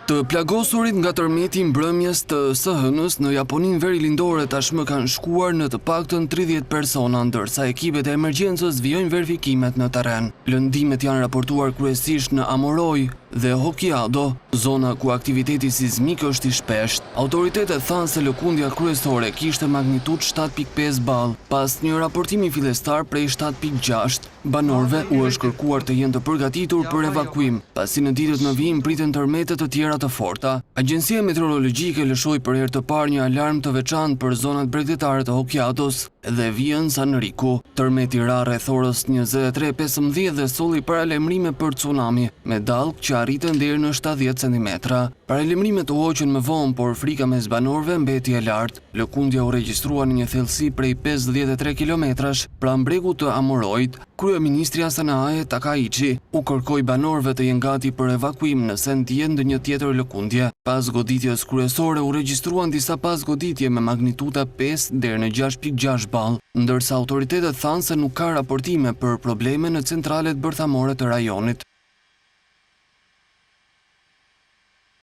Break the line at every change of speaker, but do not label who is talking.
Të plagosurit nga tërmeti mbrëmjes të së-hënës në Japoninë verilindore tashmë kanë shkuar në të paktën 30 persona, ndërsa ekipet e emergjencës vijojnë verifikimet në terren. Lëndimet janë raportuar kryesisht në Amoroi dhe Hokkaido, zona ku aktiviteti sismik është i shpeshtë. Autoritetet thanë se lëkundja kryesore kishte magnitudë 7.5 ball, pas një raportimi fillestar prej 7.6. Banorëve u është kërkuar të jenë të përgatitur për evakuim, pasi në ditët në vijim priten tërmete të tjera të forta. Agjencia Meteorologjike lëshoi për herë të parë një alarm të veçantë për zonat bregdetare të Hokkaidos dhe vijën Sanriku. Tërmeti ra rreth orës 23:15 dhe solli paralajmërime për tsunami, me dallgë që arritën deri në 70 cm. Paralajmërimet u hoqën më vonë, por frika mes banorëve mbeti e lartë. Lëkundja u regjistrua në një thellësi prej 53 kilometrash pranë bregut të Amoroit. Kryeministri Asanae Takaichi u kërkoi banorëve të jenë gati për evakuim nëse ndjen ndonjë tjetër lëkundje. Pas goditjes kryesore u regjistruan disa pasgoditje me magnituda 5 deri në 6.6 ball, ndërsa autoritetet thanë se nuk ka raportime për probleme në centralet bërthamore të rajonit.